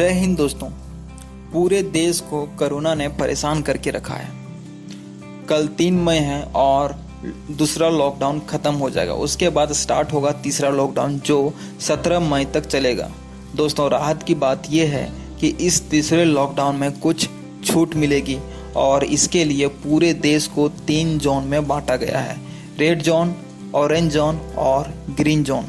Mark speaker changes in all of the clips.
Speaker 1: जय हिंद दोस्तों। पूरे देश को कोरोना ने परेशान करके रखा है। कल 3 मई है और दूसरा लॉकडाउन खत्म हो जाएगा। उसके बाद स्टार्ट होगा तीसरा लॉकडाउन जो 17 मई तक चलेगा। दोस्तों, राहत की बात यह है कि इस तीसरे लॉकडाउन में कुछ छूट मिलेगी और इसके लिए पूरे देश को 3 जोन में बांटा गया है, रेड जोन, ऑरेंज जोन और ग्रीन जोन।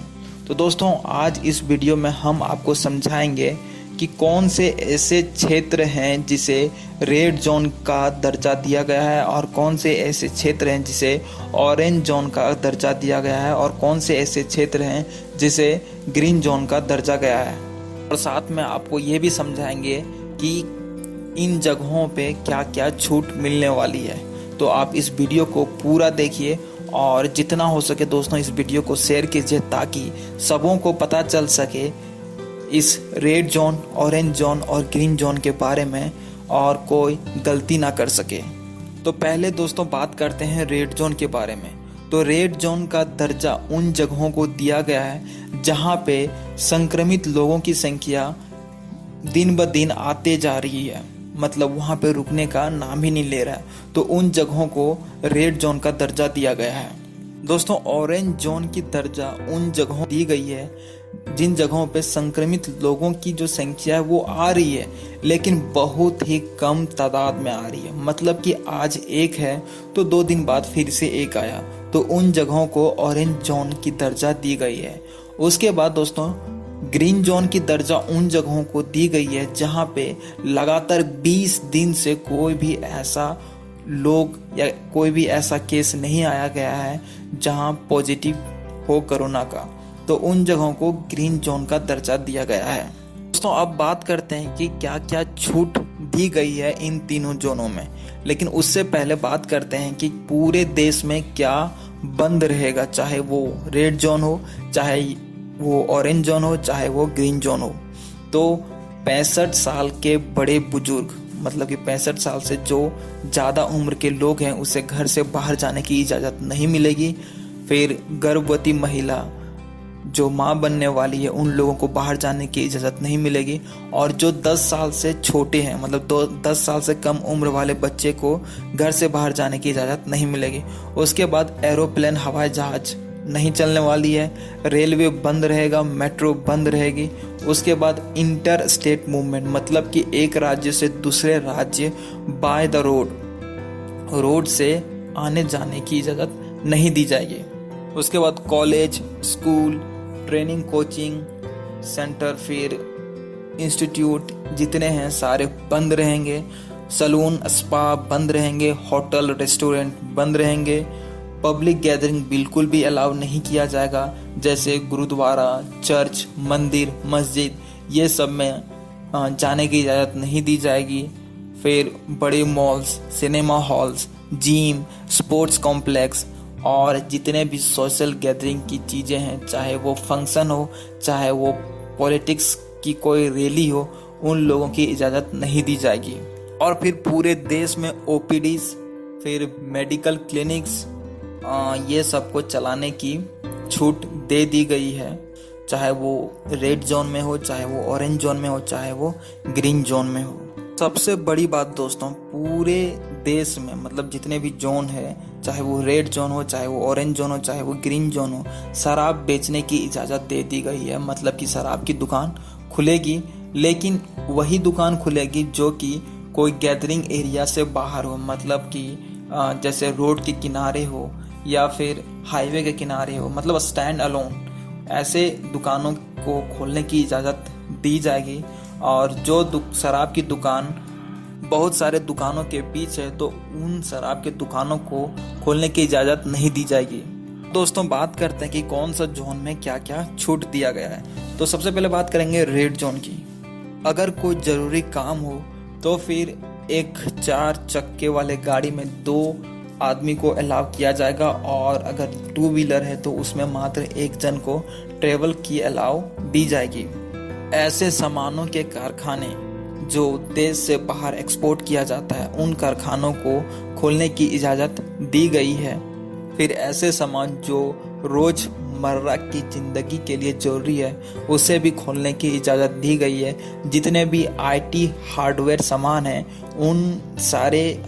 Speaker 1: तो दोस्तों, आज इस वीडियो में हम आपको समझाएंगे कि कौन से ऐसे क्षेत्र हैं जिसे रेड जोन का दर्जा दिया गया है और कौन से ऐसे क्षेत्र हैं जिसे ऑरेंज जोन का दर्जा दिया गया है और कौन से ऐसे क्षेत्र हैं जिसे ग्रीन जोन का दर्जा गया है। और साथ में आपको ये भी समझाएंगे कि इन जगहों पे क्या क्या छूट मिलने वाली है। तो आप इस वीडियो को पूरा देखिए और जितना हो सके दोस्तों इस वीडियो को शेयर कीजिए ताकि सबों को पता चल सके इस रेड जोन, ऑरेंज जोन और ग्रीन जोन के बारे में और कोई गलती ना कर सके। तो पहले दोस्तों बात करते हैं रेड जोन के बारे में। तो रेड जोन का दर्जा उन जगहों को दिया गया है जहां पे संक्रमित लोगों की संख्या दिन ब दिन आते जा रही है, मतलब वहां पे रुकने का नाम ही नहीं ले रहा है। तो उन जगहों को रेड जोन का दर्जा दिया गया है। दोस्तों, ऑरेंज जोन की दर्जा उन जगहों दी गई है जिन जगहों पे संक्रमित लोगों की जो संख्या है वो आ रही है, लेकिन बहुत ही कम तादाद में आ रही है। मतलब कि आज एक है तो 2 दिन बाद फिर से एक आया, तो उन जगहों को ऑरेंज जोन की दर्जा दी गई है। उसके बाद दोस्तों ग्रीन जोन की दर्जा उन जगहों को दी गई है जहां पे लगातार 20 दिन से कोई भी ऐसा लोग या कोई भी ऐसा केस नहीं आया गया है जहां पॉजिटिव हो कोरोना का। तो उन जगहों को ग्रीन जोन का दर्जा दिया गया है। दोस्तों, अब बात करते हैं कि क्या क्या छूट दी गई है इन तीनों जोनों में। लेकिन उससे पहले बात करते हैं कि पूरे देश में क्या बंद रहेगा, चाहे वो रेड जोन हो, चाहे वो ऑरेंज जोन हो, चाहे वो ग्रीन जोन हो। तो 65 साल के बड़े बुजुर्ग, मतलब कि 65 साल से जो ज़्यादा उम्र के लोग हैं उसे घर से बाहर जाने की इजाज़त नहीं मिलेगी। फिर गर्भवती महिला जो माँ बनने वाली है उन लोगों को बाहर जाने की इजाज़त नहीं मिलेगी। और जो 10 साल से छोटे हैं, मतलब 10 साल से कम उम्र वाले बच्चे को घर से बाहर जाने की इजाज़त नहीं मिलेगी। उसके बाद एरोप्लेन, हवाई जहाज नहीं चलने वाली है, रेलवे बंद रहेगा, मेट्रो बंद रहेगी। उसके बाद इंटर स्टेट मूवमेंट, मतलब कि एक राज्य से दूसरे राज्य बाय द रोड से आने जाने की इजाज़त नहीं दी जाएगी। उसके बाद college, school, training, coaching centre, फिर इंस्टीट्यूट जितने हैं सारे बंद रहेंगे। सलून, स्पा बंद रहेंगे, होटल, रेस्टोरेंट बंद रहेंगे। पब्लिक गैदरिंग बिल्कुल भी अलाउ नहीं किया जाएगा, जैसे गुरुद्वारा, चर्च, मंदिर, मस्जिद, ये सब में जाने की इजाज़त नहीं दी जाएगी। फिर बड़े malls, cinema halls, gym, sports complex और जितने भी सोशल गैदरिंग की चीज़ें हैं, चाहे वो फंक्शन हो, चाहे वो पॉलिटिक्स की कोई रैली हो, उन लोगों की इजाज़त नहीं दी जाएगी। और फिर पूरे देश में ओपीडीज, फिर मेडिकल क्लिनिक्स, ये सब को चलाने की छूट दे दी गई है, चाहे वो रेड जोन में हो, चाहे वो ऑरेंज जोन में हो, चाहे वो ग्रीन जोन में हो। सबसे बड़ी बात दोस्तों, पूरे देश में मतलब जितने भी जोन है, चाहे वो रेड जोन हो, चाहे वो ऑरेंज जोन हो, चाहे वो ग्रीन जोन हो, शराब बेचने की इजाज़त दे दी गई है। मतलब कि शराब की दुकान खुलेगी, लेकिन वही दुकान खुलेगी जो कि कोई गैदरिंग एरिया से बाहर हो, मतलब कि जैसे रोड के किनारे हो या फिर हाईवे के किनारे हो, मतलब स्टैंड अलोन, ऐसे दुकानों को खोलने की इजाज़त दी जाएगी। और जो शराब की दुकान बहुत सारे दुकानों के बीच है तो उन शराब के दुकानों को खोलने की इजाज़त नहीं दी जाएगी। दोस्तों, बात करते हैं कि कौन सा जोन में क्या क्या छूट दिया गया है। तो सबसे पहले बात करेंगे रेड जोन की। अगर कोई ज़रूरी काम हो तो फिर एक 4 चक्के वाले गाड़ी में 2 आदमी को अलाउ किया जाएगा, और अगर 2 व्हीलर है तो उसमें मात्र 1 जन को ट्रेवल की अलाउ दी जाएगी। ऐसे सामानों के कारखाने जो देश से बाहर एक्सपोर्ट किया जाता है उन कारखानों को खोलने की इजाज़त दी गई है। फिर ऐसे सामान जो रोज़मर्रा की ज़िंदगी के लिए ज़रूरी है उसे भी खोलने की इजाज़त दी गई है। जितने भी आईटी हार्डवेयर सामान हैं उन सारे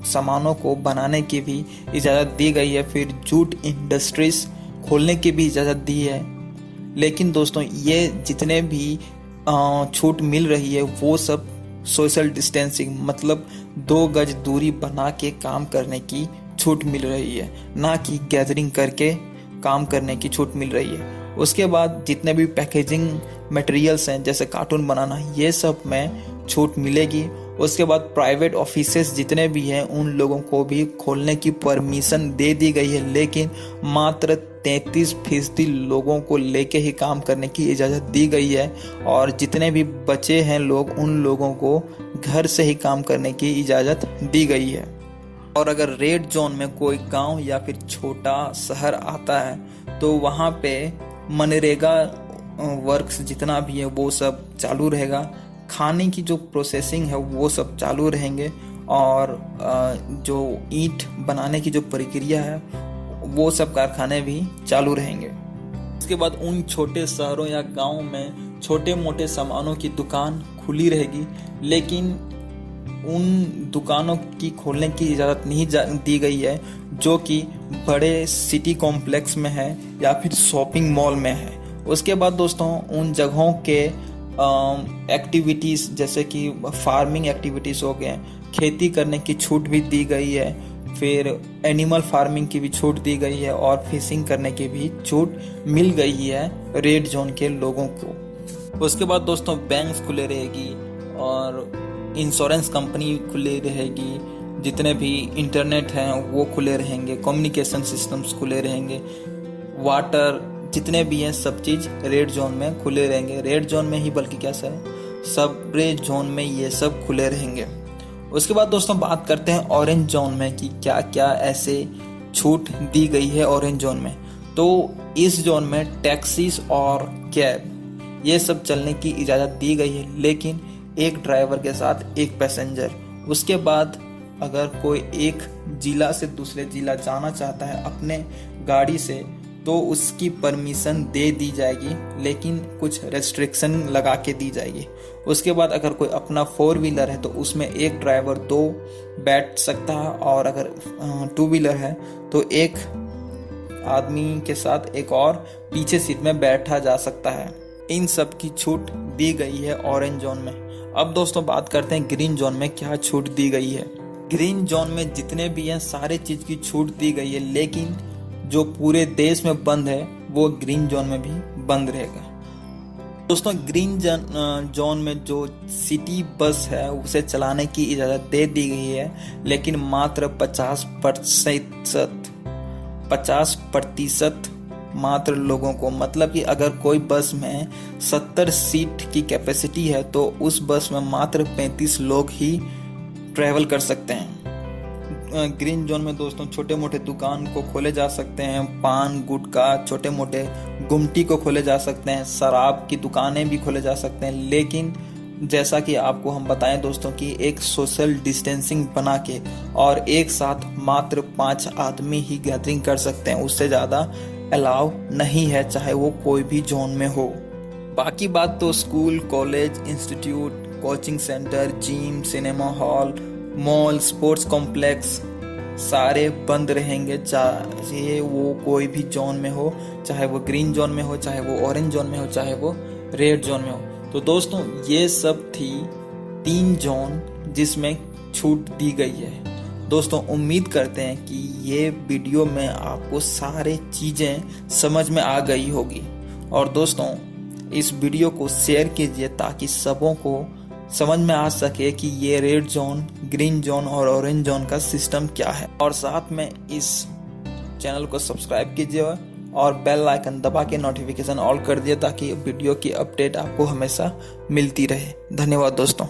Speaker 1: सामानों को बनाने की भी इजाज़त दी गई है। फिर जूट इंडस्ट्रीज खोलने की भी इजाज़त दी है। लेकिन दोस्तों ये जितने भी छूट मिल रही है वो सब सोशल डिस्टेंसिंग मतलब 2 गज दूरी बना के काम करने की छूट मिल रही है, ना कि गैदरिंग करके काम करने की छूट मिल रही है। उसके बाद जितने भी पैकेजिंग मटेरियल्स हैं जैसे कार्टून बनाना ये सब में छूट मिलेगी। उसके बाद प्राइवेट ऑफिसेस जितने भी हैं उन लोगों को भी खोलने की परमिशन दे दी गई है, लेकिन मात्र 33% लोगों को लेके ही काम करने की इजाज़त दी गई है और जितने भी बचे हैं लोग उन लोगों को घर से ही काम करने की इजाज़त दी गई है। और अगर रेड जोन में कोई गांव या फिर छोटा शहर आता है तो वहाँ पे मनरेगा वर्क्स जितना भी है वो सब चालू रहेगा। खाने की जो प्रोसेसिंग है वो सब चालू रहेंगे और जो ईंट बनाने की जो प्रक्रिया है वो सब कारखाने भी चालू रहेंगे। उसके बाद उन छोटे शहरों या गांव में छोटे मोटे सामानों की दुकान खुली रहेगी, लेकिन उन दुकानों की खोलने की इजाज़त नहीं दी गई है जो कि बड़े सिटी कॉम्प्लेक्स में है या फिर शॉपिंग मॉल में है। उसके बाद दोस्तों उन जगहों के एक्टिविटीज़ जैसे कि फार्मिंग एक्टिविटीज़ हो गए, खेती करने की छूट भी दी गई है, फिर एनिमल फार्मिंग की भी छूट दी गई है और फिशिंग करने की भी छूट मिल गई है रेड जोन के लोगों को। उसके बाद दोस्तों बैंक्स खुले रहेगी और इंश्योरेंस कंपनी खुली रहेगी, जितने भी इंटरनेट हैं वो खुले रहेंगे, कम्युनिकेशन सिस्टम्स खुले रहेंगे, वाटर जितने भी हैं सब चीज़ रेड जोन में खुले रहेंगे। रेड जोन में ही बल्कि क्या सब रेड जोन में ये सब खुले रहेंगे। उसके बाद दोस्तों बात करते हैं ऑरेंज जोन में कि क्या क्या ऐसे छूट दी गई है ऑरेंज जोन में। तो इस जोन में टैक्सीज और कैब ये सब चलने की इजाज़त दी गई है, लेकिन एक ड्राइवर के साथ एक पैसेंजर। उसके बाद अगर कोई एक जिला से दूसरे जिला जाना चाहता है अपने गाड़ी से तो उसकी परमिशन दे दी जाएगी, लेकिन कुछ रेस्ट्रिक्शन लगा के दी जाएगी। उसके बाद अगर कोई अपना 4 व्हीलर है तो उसमें एक ड्राइवर 2 बैठ सकता है और अगर 2 व्हीलर है तो एक आदमी के साथ एक और पीछे सीट में बैठा जा सकता है। इन सब की छूट दी गई है ऑरेंज जोन में। अब दोस्तों बात करते हैं ग्रीन जोन में क्या छूट दी गई है। ग्रीन जोन में जितने भी हैं सारे चीज़ की छूट दी गई है, लेकिन जो पूरे देश में बंद है वो ग्रीन जोन में भी बंद रहेगा। दोस्तों ग्रीन जोन में जो सिटी बस है उसे चलाने की इजाज़त दे दी गई है, लेकिन मात्र 50% मात्र लोगों को। मतलब कि अगर कोई बस में 70 सीट की कैपेसिटी है तो उस बस में मात्र 35 लोग ही ट्रैवल कर सकते हैं। ग्रीन जोन में दोस्तों छोटे मोटे दुकान को खोले जा सकते हैं, पान गुटखा छोटे मोटे गुमटी को खोले जा सकते हैं, शराब की दुकानें भी खोले जा सकते हैं, लेकिन जैसा कि आपको हम बताएं दोस्तों कि एक सोशल डिस्टेंसिंग बना के और एक साथ मात्र 5 आदमी ही गैदरिंग कर सकते हैं, उससे ज़्यादा अलाउ नहीं है चाहे वो कोई भी जोन में हो। बाकी बात तो school college institute coaching centre gym cinema hall mall sports complex सारे बंद रहेंगे, चाहे वो कोई भी जोन में हो, चाहे वो ग्रीन जोन में हो, चाहे वो ऑरेंज जोन में हो, चाहे वो रेड जोन में हो। तो दोस्तों ये सब थी 3 जोन जिसमें छूट दी गई है। दोस्तों उम्मीद करते हैं कि ये वीडियो में आपको सारे चीज़ें समझ में आ गई होगी। और दोस्तों इस वीडियो को शेयर कीजिए ताकि सबों को समझ में आ सके कि ये रेड जोन ग्रीन जोन और ऑरेंज जोन का सिस्टम क्या है। और साथ में इस चैनल को सब्सक्राइब कीजिए और बेल आइकन दबा के नोटिफिकेशन ऑल कर दिए ताकि वीडियो की अपडेट आपको हमेशा मिलती रहे। धन्यवाद दोस्तों।